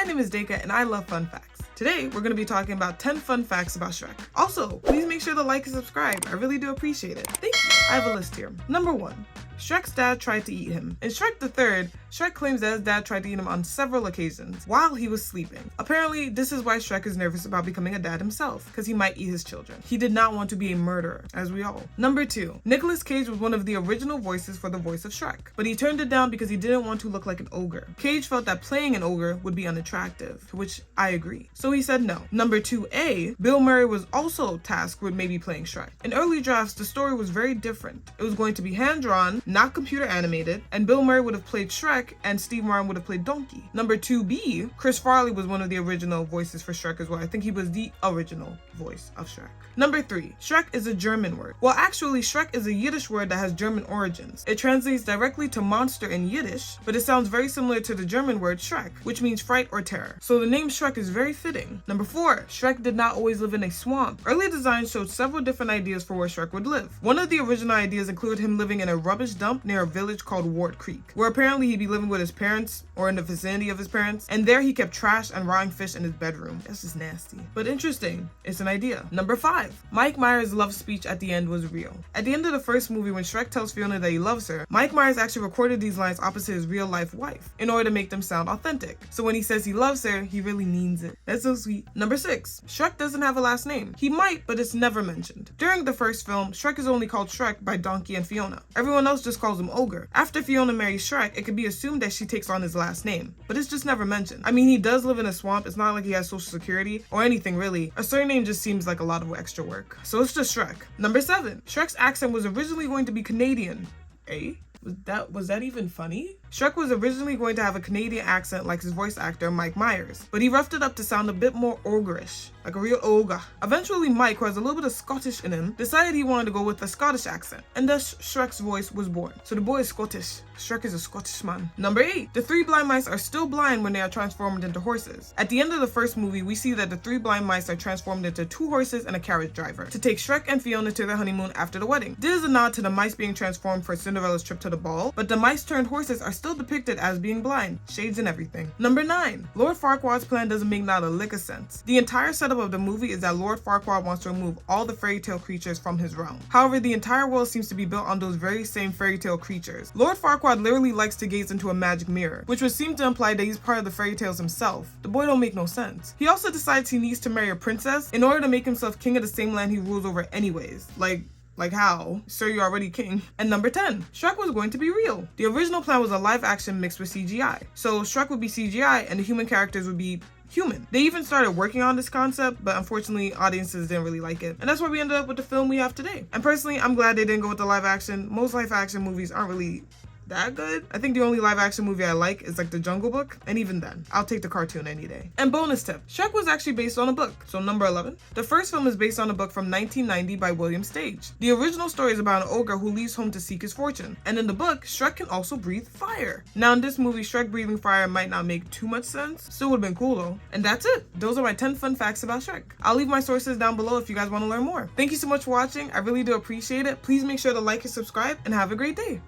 name is Deka and I love fun facts. Today, we're going to be talking about 10 fun facts about Shrek. Also, please make sure to like and subscribe. I really do appreciate it. Thank you. I have a list here. Number 1. Shrek's dad tried to eat him. In Shrek the Third, Shrek claims that his dad tried to eat him on several occasions while he was sleeping. Apparently, this is why Shrek is nervous about becoming a dad himself, because he might eat his children. He did not want to be a murderer, as we all. Number 2. Nicolas Cage was one of the original voices for the voice of Shrek, but he turned it down because he didn't want to look like an ogre. Cage felt that playing an ogre would be unattractive, to which I agree. So he said no. Number 2A, Bill Murray was also tasked with maybe playing Shrek. In early drafts, the story was very different. It was going to be hand-drawn, not computer animated, and Bill Murray would have played Shrek and Steve Martin would have played Donkey. Number 2B, Chris Farley was one of the original voices for Shrek as well. I think he was the original voice of Shrek. Number 3, Shrek is a German word. Well, actually, Shrek is a Yiddish word that has German origins. It translates directly to monster in Yiddish, but it sounds very similar to the German word Shrek, which means fright or terror. So the name Shrek is very fitting. Number 4, Shrek did not always live in a swamp. Early designs showed several different ideas for where Shrek would live. One of the original ideas included him living in a rubbish dump near a village called Wart Creek, where apparently he'd be living with his parents or in the vicinity of his parents, and there he kept trash and rotting fish in his bedroom. That's just nasty. But interesting, it's an idea. Number 5, Mike Myers' love speech at the end was real. At the end of the first movie, when Shrek tells Fiona that he loves her, Mike Myers actually recorded these lines opposite his real life wife in order to make them sound authentic. So when he says he loves her, he really means it. That's so sweet. Number 6, Shrek doesn't have a last name. He might, but it's never mentioned. During the first film, Shrek is only called Shrek by Donkey and Fiona. Everyone else just calls him Ogre. After Fiona marries Shrek, it could be assumed that she takes on his last name, but it's just never mentioned. I mean, he does live in a swamp. It's not like he has social security or anything really. A surname just seems like a lot of extra work. So it's just Shrek. Number 7, Shrek's accent was originally going to be Canadian. Eh? Was that even funny? Shrek was originally going to have a Canadian accent like his voice actor Mike Myers, but he roughed it up to sound a bit more ogreish, like a real ogre. Eventually Mike, who has a little bit of Scottish in him, decided he wanted to go with a Scottish accent, and thus Shrek's voice was born. So the boy is Scottish. Shrek is a Scottish man. Number 8, the 3 blind mice are still blind when they are transformed into horses. At the end of the first movie, we see that the 3 blind mice are transformed into 2 horses and a carriage driver to take Shrek and Fiona to their honeymoon after the wedding. This is a nod to the mice being transformed for Cinderella's trip to the ball, but the mice turned horses are still depicted as being blind, shades and everything. Number 9, Lord Farquaad's plan doesn't make not a lick of sense. The entire setup of the movie is that Lord Farquaad wants to remove all the fairy tale creatures from his realm. However, the entire world seems to be built on those very same fairy tale creatures. Lord Farquaad literally likes to gaze into a magic mirror, which would seem to imply that he's part of the fairy tales himself. The boy don't make no sense. He also decides he needs to marry a princess in order to make himself king of the same land he rules over anyways. Like how? Sir, you're already king. And number 10, Shrek was going to be real. The original plan was a live action mixed with CGI. So Shrek would be CGI and the human characters would be human. They even started working on this concept, but unfortunately audiences didn't really like it. And that's why we ended up with the film we have today. And personally, I'm glad they didn't go with the live action. Most live action movies aren't really that good. I think the only live action movie I like is like The Jungle Book, and even then, I'll take the cartoon any day. And bonus tip, Shrek was actually based on a book. So number 11, the first film is based on a book from 1990 by William Stage. The original story is about an ogre who leaves home to seek his fortune, and in the book, Shrek can also breathe fire. Now in this movie, Shrek breathing fire might not make too much sense, still would've been cool though. And that's it. Those are my 10 fun facts about Shrek. I'll leave my sources down below if you guys want to learn more. Thank you so much for watching. I really do appreciate it. Please make sure to like and subscribe, and have a great day.